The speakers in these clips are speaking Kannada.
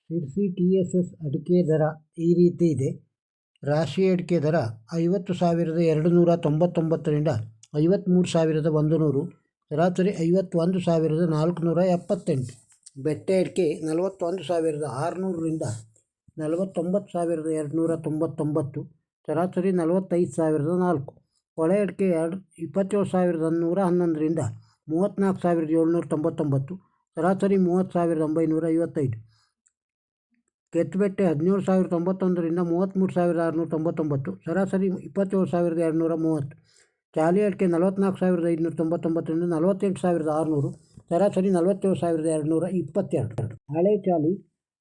ಶಿರ್ಸಿ TSS ಅಡಿಕೆ ದರ ಈ ರೀತಿ ಇದೆ. ರಾಶಿ ಅಡಿಕೆ ದರ 50,299ರಿಂದ 53,100, ಸರಾಸರಿ 51,478. ಬೆಟ್ಟೆ ಅಡಿಕೆ 41,600ರಿಂದ 49,299, ಸರಾಸರಿ 45,004. ಹೊಳೆ ಅಡಿಕೆ 27,111ರಿಂದ 34,799, ಸರಾಸರಿ 30,955. ಕೆತ್ತುಬೆಟ್ಟೆ 17,091ರಿಂದ 33,699, ಸರಾಸರಿ 27,230. ಚಾಲಿ ಅಡಿಕೆ 44,599ರಿಂದ 48,600, ಸರಾಸರಿ 47,222. ಹಳೆ ಚಾಲಿ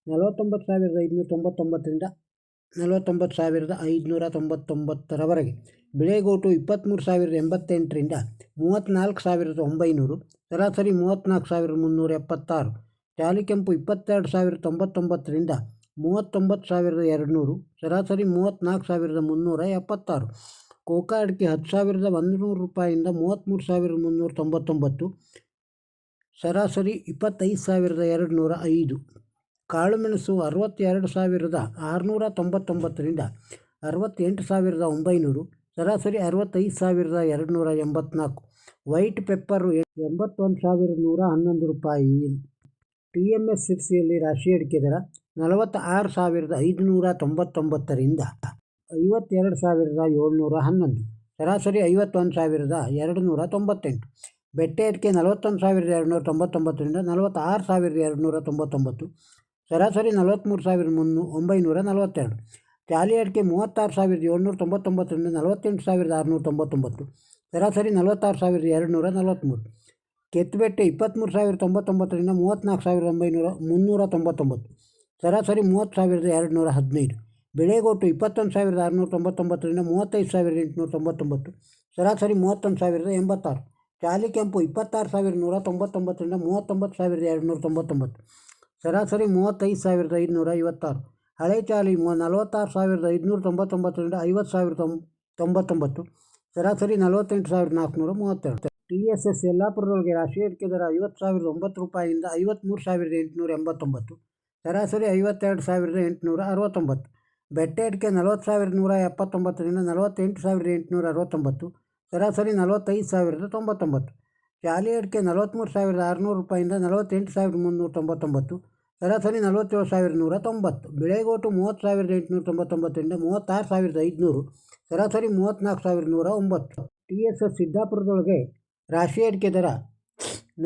49,599ರಿಂದ 49,599ರವರೆಗೆ. ಬಿಳೆಗೋಟು 23,088ರಿಂದ 34,900, ಸರಾಸರಿ 34,376. ಚಾಲಿ ಕೆಂಪು 22,099ರಿಂದ 39,200, ಸರಾಸರಿ 34,376. ಕೋಕಾ ಅಡಿಕೆ 10,100 ರೂಪಾಯಿಂದ 33,399, ಸರಾಸರಿ 25,205. ಕಾಳುಮೆಣಸು 62,699ರಿಂದ 68,900, ಸರಾಸರಿ 65,284. ವೈಟ್ ಪೆಪ್ಪರು 81,111 ರೂಪಾಯಿ. TMS ಶಿರ್ಸಿಯಲ್ಲಿ ರಾಶಿ ಅಡಿಕೆ ದರ 46,599ರಿಂದ 52,711, ಸರಾಸರಿ 51,298. ಬೆಟ್ಟೆ ಅಡಿಕೆ 41,299ರಿಂದ 46,299, ಸರಾಸರಿ 43,942. ಚಾಲಿ ಅಡಿಕೆ 36,799ರಿಂದ 48,699, ಸರಾಸರಿ 46,243. ಕೆತ್ತುಬೆಟ್ಟೆ 23,099ರಿಂದ 34,399, ಸರಾಸರಿ 30,215. ಬಿಳೆಗೋಟು 21,699ರಿಂದ 35,899, ಸರಾಸರಿ 31,086. ಚಾಲಿ ಕೆಂಪು 26,199ರಿಂದ 39,299, ಸರಾಸರಿ 35,556. ಹಳೆ ಚಾಲಿ 46,599ರಿಂದ 50,099, ಸರಾಸರಿ 48,432. TSS ಯಲ್ಲಾಪುರದೊಳಗೆ ರಾಶಿ ಅಡಿಕೆ ದರ 50,009 ರೂಪಾಯಿಯಿಂದ 53,889, ಸರಾಸರಿ 52,869. ಬೆಟ್ಟೆ ಅಡಿಕೆ 40,179ರಿಂದ 48,869, ಸರಾಸರಿ 45,099. ಚಾಲಿ ಅಡಿಕೆ 43,600 ರೂಪಾಯಿಯಿಂದ 48,399, ಸರಾಸರಿ 47,190. ಬಿಳೆಗೋಟು 30,899ರಿಂದ 36,500, ಸರಾಸರಿ 34,109. TSS ಸಿದ್ದಾಪುರದೊಳಗೆ ರಾಶಿ ಅಡಿಕೆ ದರ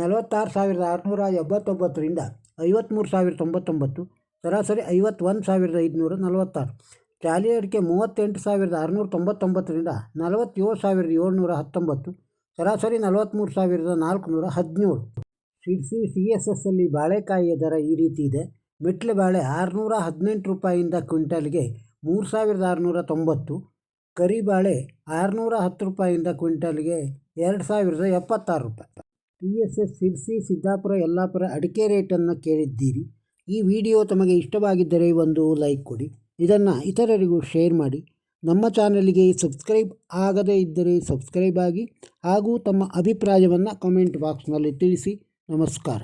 46,689ರಿಂದ 53,099, ಸರಾಸರಿ 51,546. ಚಾಲಿ ಅಡಿಕೆ 38,699ರಿಂದ 47,719, ಸರಾಸರಿ 43,417. ಶಿರ್ಸಿ TSSಲ್ಲಿ ಬಾಳೆಕಾಯಿಯ ದರ ಈ ರೀತಿ ಇದೆ. ಮಿಟ್ಲೆ ಬಾಳೆ 618 ರೂಪಾಯಿಯಿಂದ ಕ್ವಿಂಟಲ್ಗೆ 3,690, ಕರಿಬಾಳೆ 610 ರೂಪಾಯಿಯಿಂದ ಕ್ವಿಂಟಲ್ಗೆ 2,076 ರೂಪಾಯಿ. TSS ಶಿರ್ಸಿ, ಸಿದ್ದಾಪುರ, ಯಲ್ಲಾಪುರ ಅಡಿಕೆ ರೇಟನ್ನು ಕೇಳಿದ್ದೀರಿ. ಈ ವಿಡಿಯೋ ತಮಗೆ ಇಷ್ಟವಾಗಿದ್ದರೆ ಒಂದು ಲೈಕ್ ಕೊಡಿ, ಇದನ್ನು ಇತರರಿಗೂ ಶೇರ್ ಮಾಡಿ. ನಮ್ಮ ಚಾನಲ್ಗೆ ಸಬ್ಸ್ಕ್ರೈಬ್ ಆಗದೇ ಇದ್ದರೆ ಸಬ್ಸ್ಕ್ರೈಬ್ ಆಗಿ ಹಾಗೂ ತಮ್ಮ ಅಭಿಪ್ರಾಯವನ್ನು ಕಮೆಂಟ್ ಬಾಕ್ಸ್ನಲ್ಲಿ ತಿಳಿಸಿ. ನಮಸ್ಕಾರ.